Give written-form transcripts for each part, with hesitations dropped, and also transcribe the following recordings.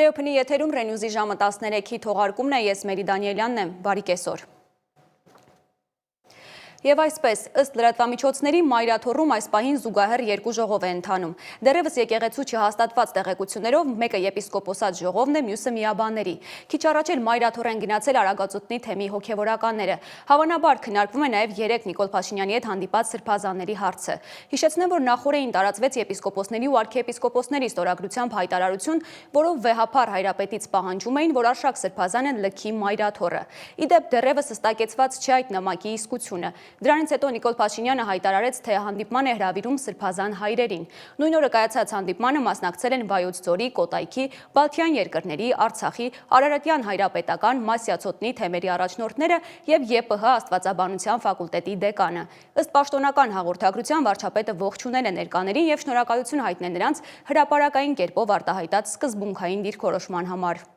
Ռեոփնի եթերում Ռենյուզի ժամը 13-ի թողարկումն է, ես Մերի Դանիելյանն եմ, բարի կեսօր։ Եվ այսպես, ըստ լրատվամիջոցների մայրաթոռում այս պահին զուգահեռ երկու ժողով է ընթանում։ Դեռևս եկեղեցու չհաստատված տեղեկություններով մեկը եպիսկոպոսատ ժողովն է, մյուսը միաբանների։ Քիչ առաջ էլ մայրաթոռ են գնացել Արագածոտնի թեմի հոգևորականները։ Հավանաբար քննարկվում է նաև երեկ Նիկոլ Փաշինյանի հետ հանդիպած սրբազանների հարցը։ Հիշեցնեմ, որ նախորդին տարածվեց եպիսկոպոսների ու արքիեպիսկոպոսների ստորագրությամբ հայտարարություն, որով վեհափառ հայրապետից պահանջում էին, որ Արշակ սրբազանը լքի մայրաթոռը։ Իդեպ դեռևս հստակեցված չէ այդ նամակի իսկությունը։ Դրանից հետո Նիկոլ Փաշինյանը հայտարարեց, թե հանդիպման է հրավիրում սրբազան հայրերին։ Նույն օրը կայացած հանդիպմանը մասնակցել են Վայոց ձորի, Կոտայքի, Բալթյան երկրների, Արցախի, Արարատյան հայրապետական, Մասյացոտնի թեմերի առաջնորդները եւ ԵՊՀ Աստվածաբանության ֆակուլտետի դեկանը։ Ըստ պաշտոնական հաղորդագրության վարչապետը ողջունել է ներկաներին եւ շնորհակալություն հայտնել նրանց հրապարակային կերպով արտահայտած սկզբունքային դիրքորոշման համար։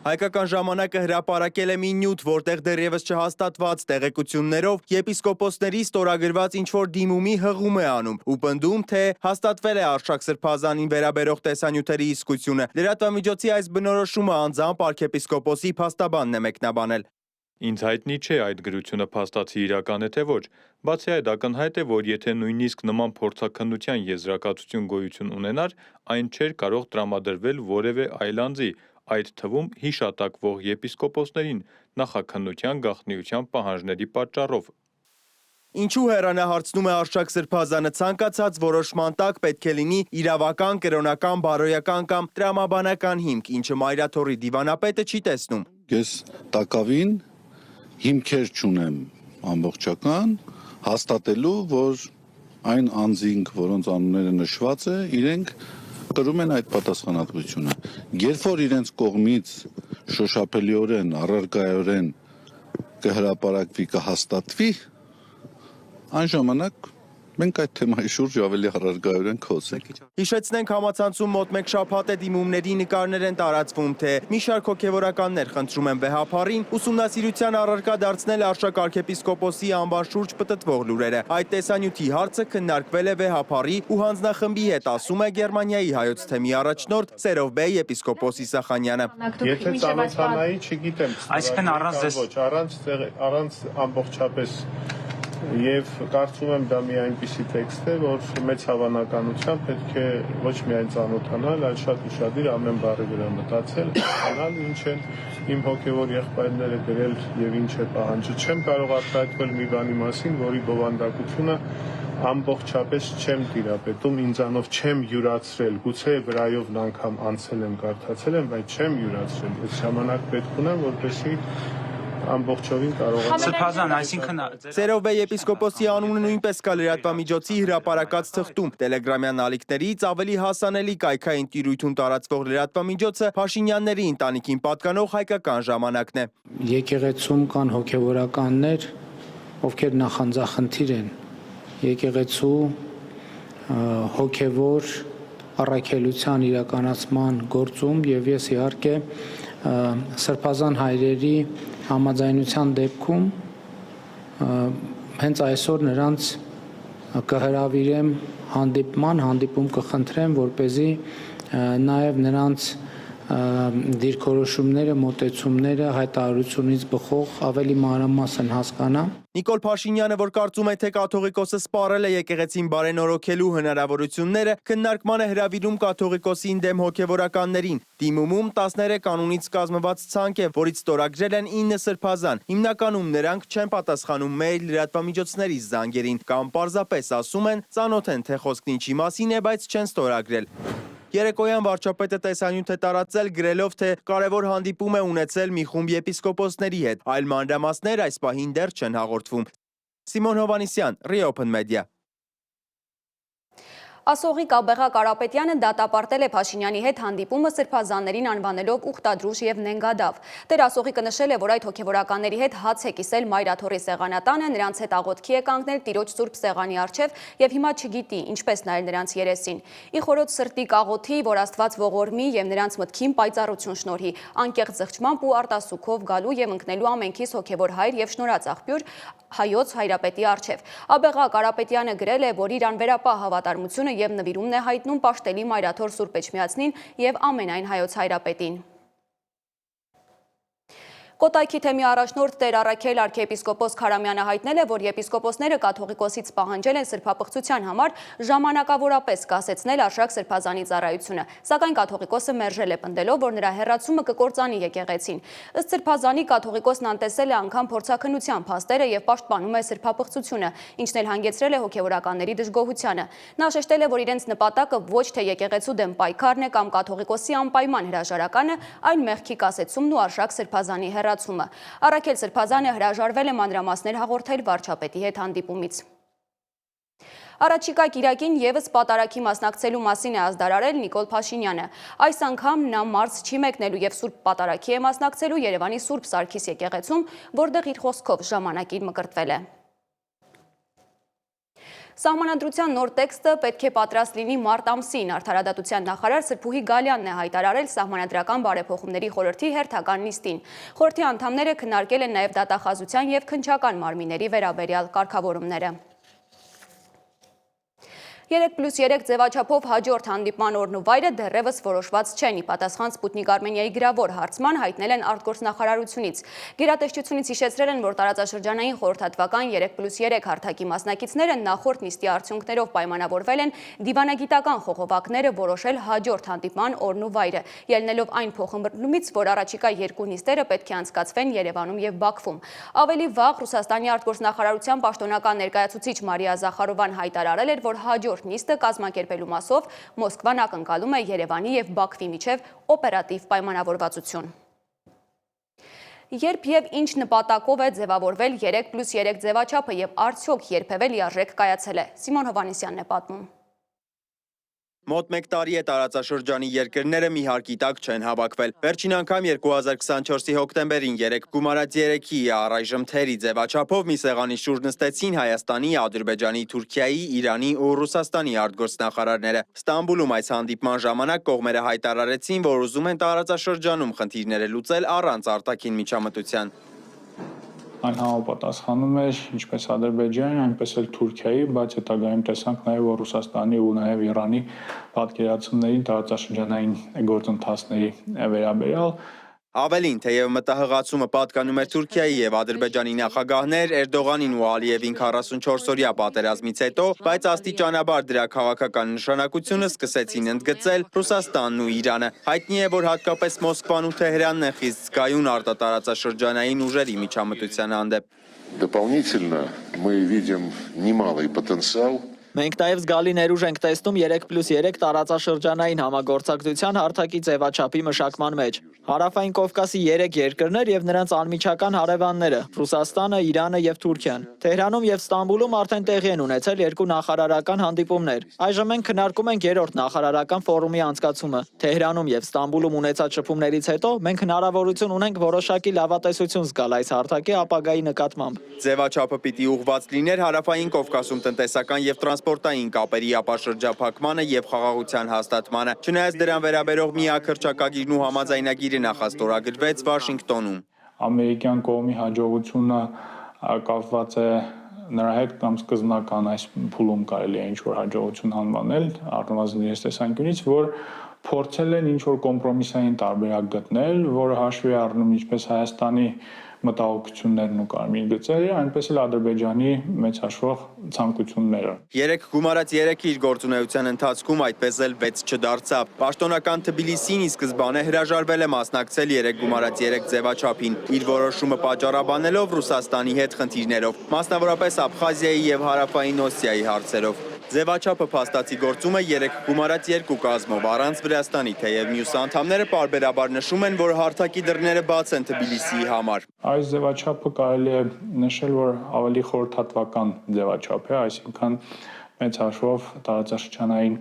Հայկական ժամանակը հրապարակել է մի նյութ, որտեղ դեռևս չհաստատված տեղեկություններով եպիսկոպոսների ստորագրված ինչ-որ դիմումի հղում է անում ու պնդում, թե հաստատվել է Արշակ սրբազանին վերաբերող տեսանյութերի իսկությունը։ Լրատվամիջոցի այս բնորոշումը անձամբ արքեպիսկոպոսի փաստաբանն է մեկնաբանել։ Ինձ հայտնի չէ այդ գրությունը փաստացի իրական է թե ոչ, բացի այդ ակնհայտ է, որ եթե նույնիսկ նման փորձաքննության եզրակացություն գոյություն ունենար, այն չէր կարող տրամադրվել որևէ այլ անձի, այդ թվում հիշատակվող եպիսկոպոսներին նախաքննության գաղտնիության պահանջների պատճառով։ Ինչու հեռանահարցնում է Արշակ սրբազանը ցանկացած որոշման տակ պետք է լինի իրավական, կրոնական, բարոյական կամ տրամաբանական հիմք, ինչը մայրաթոռի դիվանապետը չի տեսնում։ Ես տակավին հիմքեր չունեմ ամբողջական հաստատելու, որ այն անձինք, որոնց անունները նշված է, իրենք կրում են այդ պատասխանատվությունը։ Երբ որ իրենց կողմից շոշափելիորեն, առարկայորեն կհրապարակվի, կհաստատվի, այն ժամանակ մենք այդ թեմայի շուրջ ավելի առարկայորեն խոսենք։ Հիշեցնենք, համացանցում մոտ մեկ շաբաթ է դիմումների նկարներ են տարածվում, թե մի շարք հոգևորականներ խնդրում են վեհափառին ուսումնասիրության առարկա դարձնել Արշակ արքեպիսկոպոսի անվան շուրջ պտտվող լուրերը։ Այդ տեսանյութի հարցը քննարկվել է վեհափառի ու հանձնախմբի հետ, ասում է Գերմանիայի հայոց թեմի առաջնորդ Սերովբեյ եպիսկոպոս Իսախանյանը։ Եթե ծանոթանայի, չգիտեմ, այսինքն առանց ամբողջապես Եվ կարծում եմ դա մի այնպիսի տեքստ է, որ մեծ հավանականությամբ պետք է ոչ միայն ծանոթանալ, այլ շատ ուշադիր ամեն բառի վրա մտածել, հասկանալ ինչ են իմ հոգևոր եղբայրները գրել եւ ինչ է պահանջը։ Չեմ կարող արտահայտվել մի բանի մասին, որի բովանդակությունը ամբողջապես չեմ տիրապետում, ինձանով չեմ յուրացրել, գուցե վրայով անգամ անցել եմ, կարդացել եմ, բայց չեմ յուրացրել։ Այս ժամանակ պետք ունեմ, որպեսզի ամբողջովին Սրբազան, այսինքն Սերովբեյ եպիսկոպոսի անունը նույնպես կա լրատվամիջոցի հրապարակած թղթում։ Տելեգրամյան ալիքներից ավելի հասանելի կայքային տիրույթում տարածվող լրատվամիջոցը Փաշինյանների ընտանիքին պատկանող Հայկական ժամանակն է։ Եկեղեցում կան հոգևորականներ, ովքեր նախանձախնդիր են եկեղեցու հոգևոր առաքելության իրականացման գործում եւ ես իհարկե սրբազան հայրերի համաձայնության դեպքում հենց այսօր նրանց կհրավիրեմ հանդիպում կխնդրեմ, որպեսզի նաև նրանց դիրքորոշումները, մոտեցումները հայտարարությունից բխող ավելի մանրամասն հասկանամ։ Նիկոլ Փաշինյանը, որ կարծում է, թե կաթողիկոսը սպառել է եկեղեցին բարենորոգելու հնարավորությունները, քննարկման է հրավիրում կաթողիկոսին դեմ հոգևորականներին։ Դիմումում 13 կանոնից կազմված ցանկ է, որից ստորագրել են 9 սրբազան։ Հիմնականում նրանք չեն պատասխանում մեր լրատվամիջոցների զանգերին կամ պարզապես ասում են, ծանոթ են, թե խոսքն ինչի մասին է, բայց չեն ստորագրել։ Երեկոյան վարչապետը տեսանյութ է տարածել, գրելով, թե կարևոր հանդիպում է ունեցել մի խումբ եպիսկոպոսների հետ, այլ մանրամասներ այս պահին դեռ չեն հաղորդվում։ Սիմոն Հովանիսյան, Reopen Media։ Ասողի Կաբեղա Կարապետյանը դատապարտել է Փաշինյանի հետ հանդիպումը սրբազաններին անվանելով ուխտադրուժ եւ նենգադավ։ Տեր Ասողիկը նշել է, որ այդ հոգևորականների հետ հաց է կիսել մայրաթոռի սեղանատանը, նրանց հետ աղոթքի է կանգնել Տիրոջ Սուրբ Սեղանի առջև եւ հիմա չգիտի ինչպես նայել նրանց երեսին։ Ի խորոց սրտի կաղոթի, որ Աստված ողորմի եւ նրանց մտքին պայծառություն շնորհի, անկեղծ զղջմամբ ու արտասուքով գալու եւ ընկնելու ամենքիս հոգևոր հայր եւ շնորհածաղբյուր հայոց հայրապետի առջև։ Աբեղա Կարապետյանը գրել է, որ իր անվերապահ հավատարմությունը եւ նվիրումն է հայտնում Պաշտելի Մայրաթոր Սուրբ Էջմիածնին եւ ամենայն հայոց հայրապետին։ Կոտայքի թեմի առաջնորդ Տեր Առաքել արքեպիսկոպոս Քարամյանը հայտնել է, որ եպիսկոպոսները կաթողիկոսից պահանջել են սրբապղծության համար ժամանակավորապես կասեցնել արժակ սրբազանի ծառայությունը, սակայն կաթողիկոսը մերժել է, պնդելով, որ նրա հեռացումը կկործանի եկեղեցին։ Ըստ սրբազանի կաթողիկոսն անտեսել է անգամ փորձաքննության փաստերը եւ պաշտպանում է սրբապղծությունը, ինչն էլ հանգեցրել է հոգեվորականների դժգոհությանը։ Նա շեշտել է, որ իրենց նպատակը ոչ թե եկեղեցու դեմ պայքարն է կամ կաթողիկոսի անպայման հրաժարականը, այլ մեղքի կասեցումն ու արժակ սրբազանի հեռացումը։ Առաքել Սրբազանը հրաժարվել է մանրամասներ հաղորդել վարչապետի հետ հանդիպումից։ Առաջիկա կիրակին եւս պատարագի մասնակցելու մասին է ազդարարել Նիկոլ Փաշինյանը։ Այս անգամ նա մարզ չի մեկնելու եւ Սուրբ պատարագի է մասնակցելու Երևանի Սուրբ Սարգիս եկեղեցում, որտեղ իր խոսքով ժամանակին մկրտվել է։ Սահմանադրության նոր տեքստը պետք է պատրաստ լինի մարտ ամսին, Արդարադատության նախարար Սրբուհի Գալյանն է հայտարարել Սահմանադրական բարեփոխումների խորհրդի հերթական նիստին։ Խորհրդի անդամները քննարկել են նաև դատախազության եւ քննչական մարմինների վերաբերյալ կարգավորումները։ 3+3 ձևաչափով հաջորդ հանդիպման օրն ու վայրը դեռևս որոշված չեն, ի պատասխան Սպուտնիկ Արմենիայի գրավոր հարցման հայտնել են արտգործնախարարությունից։ Գերատեսչությունից հիշեցրել են, որ տարածաշրջանային խորհրդատվական 3+3 հարթակի մասնակիցները նախորդ նիստի արդյունքներով պայմանավորվել են դիվանագիտական խողովակները որոշել հաջորդ հանդիպման օրն ու վայրը, ելնելով այն փոխմրմից, որ առաջիկա երկու նիստերը պետք է անցկացվեն Երևանում եւ Բաքվում։ Ավելի վաղ Ռուսաստանի արտգործնախարարության պաշտոնական ներկայացուցիչ Մարիա Զախարովան հայտարարել էր, որ հաջորդ նիստը կազմակերպելու մասով Մոսկվան ակնկալում է Երևանի եւ Բաքվի միջև օպերատիվ պայմանավորվածություն։ Երբ եւ ինչ նպատակով է ձևավորվել 3+3 ձևաչափը եւ արդյոք երբևէ լիարժեք կայացել է։ Սիմոն Հովանեսյանն է պատմում։ Մոտ մեկ տարի է տարածաշրջանի երկրները մի հարկի տակ չեն հավաքվել։ Վերջին անգամ 2024-ի հոկտեմբերին 3 գումարած 3-ի առայժմ թերի ձևաչափով մի սեղանի շուրջ նստեցին Հայաստանի, Ադրբեջանի, Թուրքիայի, Իրանի ու Ռուսաստանի արտգործնախարարները։ Ստամբուլում այս հանդիպման ժամանակ կողմերը հայտարարեցին, որ ուզում են տարածաշրջանում խնդիրները լուծել առանց արտաքին միջամտության։ Այն համապատասխանում էր ինչպես Ադրբեջանի, այնպես էլ Թուրքիայի, բայց հետագայում տեսանք նաև որ Ռուսաստանի ու նաև Իրանի պատկերացումներին տարածաշրջանային գործընթացների վերաբերյալ։ Ավելին, թեև մտահղացումը պատկանում էր Թուրքիայի եւ Ադրբեջանի նախագահներ Էրդողանին ու Ալիևին 44-օրյա պատերազմից հետո, բայց աստիճանաբար դրա քաղաքական նշանակությունը սկսեցին ընդգծել Ռուսաստանն ու Իրանը։ Հայտնի է, որ հատկապես Մոսկվան ու Թեհրանն են խիստ զգայուն արտատարածաշրջանային ուժերի միջամտության հանդեպ։ Дополнительно мы видим немалый потенциал. Մենք նաև զգալի ներուժ ենք տեսնում 3+3 տարածաշրջանային համագործակցության հարթակի ձևաչափի մշակման մեջ։ Հարավային Կովկասի 3 երկրներ եւ նրանց անմիջական հարևանները՝ Ռուսաստանը, Իրանը եւ Թուրքիան։ Թեհրանում եւ Ստամբուլում արդեն տեղի են ունեցել երկու նախարարական հանդիպումներ։ Այժմ մենք քննարկում ենք երրորդ նախարարական ֆորումի անցկացումը։ Թեհրանում եւ Ստամբուլում ունեցած շփումներից հետո մենք հնարավորություն ունենք որոշակի լավատեսություն զգալ այս հարթակի ապագայի նկատմամբ։ Ձևաչափը պիտի ուղղված լիներ Հարավային Կովկասում տնտեսական եւ տրանսպորտային կապերի ապաշրջափակմանը եւ խաղաղության հաստատմանը։ Չնայած դրան վերաբերող միակ հռչակագիրն ու համաձայնագիրը նախաստորագրվեց Վաշինգտոնում։ Ամերիկյան կողմի հաջողությունը կապված է նրա հետ կամ սկզբնական այս փուլում կարելի է ինչ-որ հաջողություն անվանել, առնվազն իրենց տեսանկյունից, որ փորձել են ինչ-որ կոմպրոմիսային տարբերակ գտնել, որը հաշվի առնում ինչպես Հայաստանի մտահոգություններն ու կարմիր գծերը, այնպես էլ Ադրբեջանի մեծ հաշվով ցանկությունները։ 3 գումարած 3 իր գործունեության ընթացքում այդպես էլ 6 չդարձավ։ Պաշտոնական Թբիլիսին ի սկզբանե հրաժարվել է մասնակցել 3 գումարած 3 ձևաչափին, իր որոշումը պատճառաբանելով Ռուսաստանի հետ խնդիրներով, մասնավորապես Աբխազիայի եւ Հարավային Օսիայի հարցերով։ Ձևաչափը փաստացի գործում է 3 գումարած 2 կազմով առանց Վրաստանի, թեև մյուս անդամները պարբերաբար նշում են, որ հարթակի դռները բաց են Թբիլիսիի համար։ Այս ձևաչափը կարելի է նշել, որ ավելի խորհրդատվական ձևաչափ է, այսինքն մեծ հաշվով տարածաշրջանային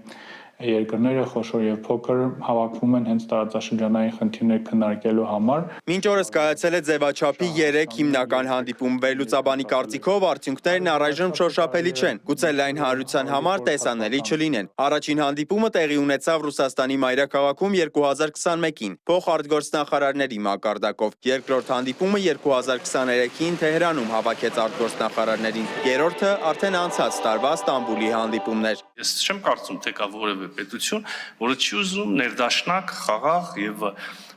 երկրները խոշոր եւ փոքր հավաքվում են հենց տարածաշրջանային խնդիրներ քննարկելու համար։ Մինչ օրս կայացել է ձևաչափի 3 հիմնական հանդիպում։ Վերլուծաբանի կարծիքով արդյունքներն առայժմ շոշափելի չեն, գուցե լայն հանրության համար տեսանելի չլինեն։ Առաջին հանդիպումը տեղի ունեցավ Ռուսաստանի մայրաքաղաքում 2021-ին փոխարտգործնախարարների մակարդակով։ Երկրորդ հանդիպումը 2023-ին Թեհրանում հավաքեց արտգործնախարարներին։ Երրորդը արդեն անցած տարվա Ստամբուլի հանդիպումներ։ Ես չեմ կարծում, թե կա որևէ պետություն, որը չի ուզում ներդաշնակ, խաղաղ եւ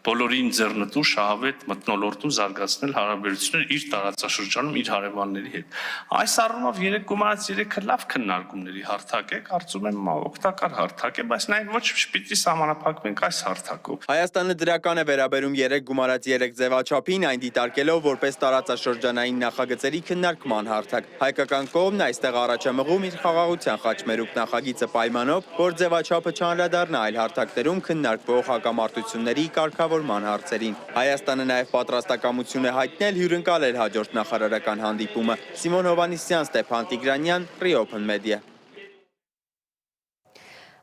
բոլորին ձեռնտու շահավետ մթնոլորտում զարգացնել հարաբերություններ իր տարածաշրջանում իր հարևանների հետ։ Այս առումով 3 գումարած 3-ը լավ քննարկումների հարթակ է, կարծում եմ օգտակար հարթակ է, բայց նաեւ ոչ պիտի սահմանափակվենք այս հարթակով։ Հայաստանը դրական է վերաբերում 3 գումարած 3 ձևաչափին, այն դիտարկելով որպես տարածաշրջանային նախագծերի քննարկման հարթակ։ Հայկական կողմն այստեղ առաջ է մղում իր խաղաղության խաչմերուկ նախագիծը պայմանով, որ ձևաչափը չանդրադառնա այլ հարթակներում քննարկվող հակամարտությունների կարգավորման հարցերին։ Հայաստանը նաև պատրաստակամություն է հայտնել հյուրընկալել հաջորդ նախարարական հանդիպումը։ Սիմոն Հովանիսյան, Ստեփան Տիգրանյան, Reopen Media։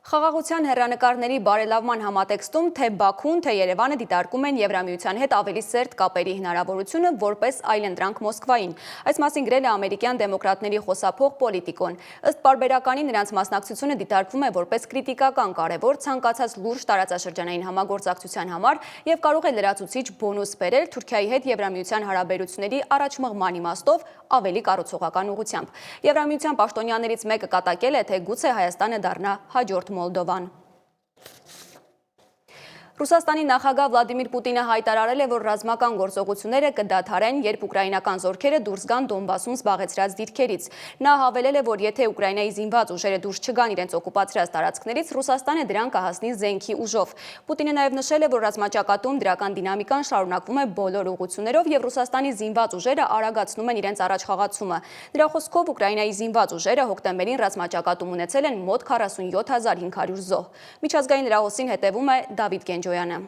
Խաղաղության հեռանկարների բարելավման համատեքստում թե Բաքուն, թե Երևանը դիտարկում են Եվրամիության հետ ավելի սերտ կապերի հնարավորությունը որպես այլընտրանք Մոսկվային։ Այս մասին գրել է ամերիկյան դեմոկրատների խոսափող Պոլիտիկոն։ Ըստ պարբերականի նրանց մասնակցությունը դիտարկվում է որպես կրիտիկական կարևոր ցանկացած լուրջ տարածաշրջանային համագործակցության համար եւ կարող է լրացուցիչ բոնուս բերել Թուրքիայի հետ Եվրամիության հարաբերությունների առաջմղման իմաստով ավելի կառուցողական ուղղությամբ։ Եվրամիության պաշտոնյաներից մեկը կատակել է, թե գուցե Հայաստանը դառնա հաջորդ Մոլդովան։ Ռուսաստանի նախագահ Վլադիմիր Պուտինը հայտարարել է, որ ռազմական գործողությունները կդադարեն, երբ ուկրաինական զորքերը դուրս գան Դոնբասում զբաղեցրած դիրքերից։ Նա հավելել է, որ եթե Ուկրաինայի զինված ուժերը դուրս չգան իրենց օկուպացրած տարածքներից, Ռուսաստանը դրան կհասնի զենքի ուժով։ Պուտինը նաև նշել է, որ ռազմաճակատում դրական դինամիկան շարունակվում է բոլոր ուղղություններով եւ Ռուսաստանի զինված ուժերը արագացնում են իրենց առաջխաղացումը։ Նրա խոսքով Ուկրաինայի զինված ուժերը հոկտեմբերին ռազմաճակատում ունեցել են մոտ 47500 զոհ։ Միջազգային լրահոսին հետևում է Դավիթ Գենջոյանը։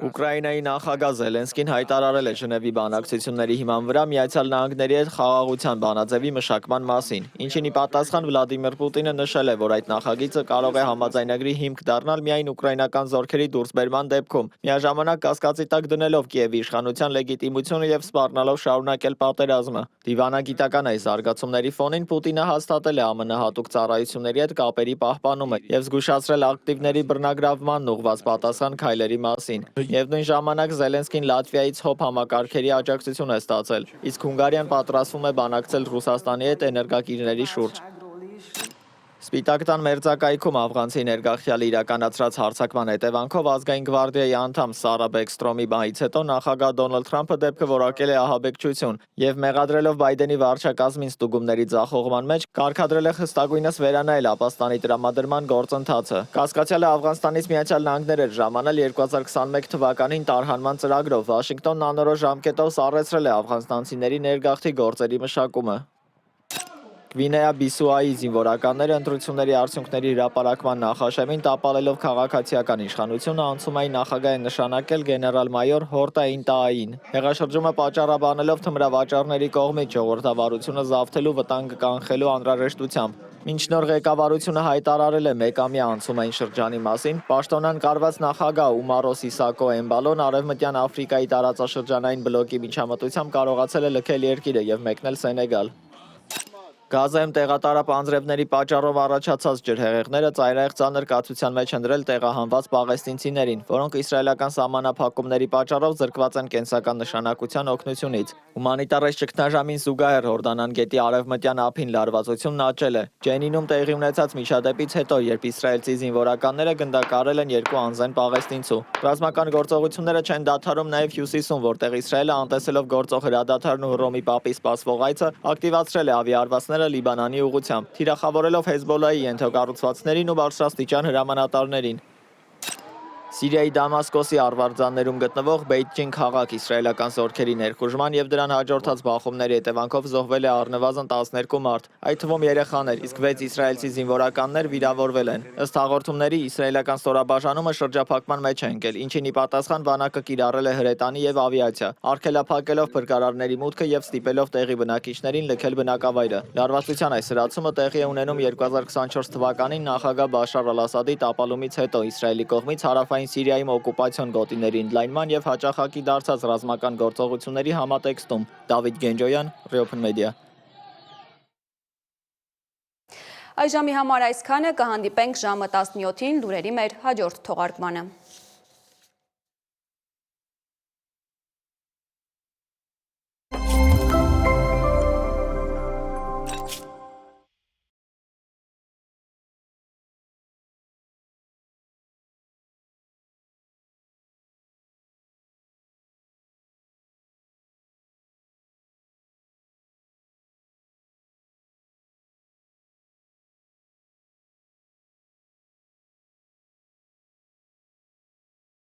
Ուկրաինայի նախագահ Զելենսկին հայտարարել է Ժնևի բանակցությունների հիման վրա Միացյալ Նահանգների հետ խաղաղության բանաձևի մշակման մասին, ինչին ի պատասխան Վլադիմիր Պուտինը նշել է, որ այդ նախագիծը կարող է համաձայնագրի հիմք դառնալ միայն ուկրաինական զորքերի դուրսբերման դեպքում, միաժամանակ կասկածի տակ դնելով Կիևի իշխանության լեգիտիմությունը եւ սպառնալով շարունակել պատերազմը։ Դիվանագիտական այս զարգացումների ֆոնին Պուտինը հաստատել է ԱՄՆ հատուկ ծառայությունների հետ կապերի պահպանումը եւ զգուշացրել ակտիվների բռնագրավման ուղղված պատասխան քայլերի մասին։ Միևնույն ժամանակ Զելենսկին Լատվիայից հոբ համակարգերի աջակցություն է ստացել, իսկ Հունգարիան պատրաստվում է բանակցել Ռուսաստանի հետ էներգակիրների շուրջ։ Սպիտակ տան մերձակայքում աֆղանցի ներգաղթյալը իրականացրած հարձակման հետևանքով ազգային գվարդիայի անդամ Սարա Բեքստրոմի մահից հետո նախագահ Դոնալդ Թրամփը դեպքը որակել է ահաբեկչություն եւ մեղադրելով Բայդենի վարչակազմին ստուգումների ձախողման մեջ կարգադրել է խստագույնս վերանայել Ապաստանի տրամադրման գործընթացը։ Կասկածյալը Աֆղանստանից Միացյալ Նահանգներ էր ժամանել 2021 թվականին տարհանման ծրագրով։ Վաշինգտոնն անորոշ ժամկետով սառեցրել է աֆղանստանցիների ներգաղթի գործերի մշակումը։ Գվինեա Բիսուայի զինվորականները ընտրությունների արդյունքների հրապարակման նախաշեմին տապալելով քաղաքացիական իշխանությունը անցումային նախագահ են նշանակել գեներալ-մայոր Հորտա Ինտաային։ Հեղաշրջումը պատճառաբանելով թմրավաճառների կողմից ժողովրդավարությունը զավթելու վտանգը կանխելու անհրաժեշտությամբ։ Մինչ նոր ղեկավարությունը հայտարարել է մեկամյա անցումային շրջանի մասին, պաշտոնան կարված նախագահ Ումարո Սիսակո Էմբալոն Արևմտյան Աֆրիկայի տարածաշրջանային բլոկի միջամտությամբ կարողացել է լքել երկիրը եւ մեկնել Սենեգալ։ Գազայում տեղատարապ անձրևների պատճառով առաջացած ջրհեղեղները ծայրահեղ ծանր կացության մեջ են դրել տեղահանված պաղեստինցիներին, որոնք իսրայելական սահմանափակումների պատճառով զրկված են կենսական նշանակության օգնությունից։ Հումանիտարայս ճգնաժամին զուգահեռ Հորդանան գետի արևմտյան ափին լարվածությունն աճել է։ Ջենինում տեղի ունեցած միջադեպից հետո, երբ իսրայելցի զինվորականները գնդակարել են 2 անզեն պաղեստինցու։ Ռազմական գործողությունները չեն դադարում նաև հյուսիսում, որտեղ Իսրայելը անտեսելով գործող հրադադարն ու Հռոմի պապի սպասվող այցը ակտիվացրել է ավիաարվածները Լիբանանի ուղղությամբ, թիրախավորելով Հեզբոլայի ենթակառուցվածքներին ու բարձրաստիճան հրամանատարներին։ Սիրիայի Դամասկոսի արվարձաններում գտնվող Բեյթջին քաղաք իսրայելական զորքերի ներխուժման եւ դրան հաջորդած բախումների հետևանքով զոհվել է առնվազն 12 մարդ, այդ թվում երեխաներ, իսկ 6 իսրայելցի զինվորականներ վիրավորվել են։ Ըստ հաղորդումների իսրայելական ստորաբաժանումը շրջափակման մեջ է ընկել, ինչին ի պատասխան բանակը կիրառել է հրետանի եւ ավիացիա, արգելափակելով փրկարարների մուտքը եւ ստիպելով տեղի բնակիչներին լքել բնակավայրը։ Լարվածության այս հրացումը տեղի է ունենում 2024 թվականին նախագահ Բաշար al-Ասադի տապալումից հետո Իսրայելի կողմից հարավային Սիրիայում օկուպացիոն գոտիների ընդլայնման եւ հաճախակի դարձած ռազմական գործողությունների համատեքստում։ Դավիթ Գենջոյան, Open Media։ Այս ժամի համար այսքանը, կհանդիպենք ժամը 17-ին լուրերի մեր հաջորդ թողարկմանը։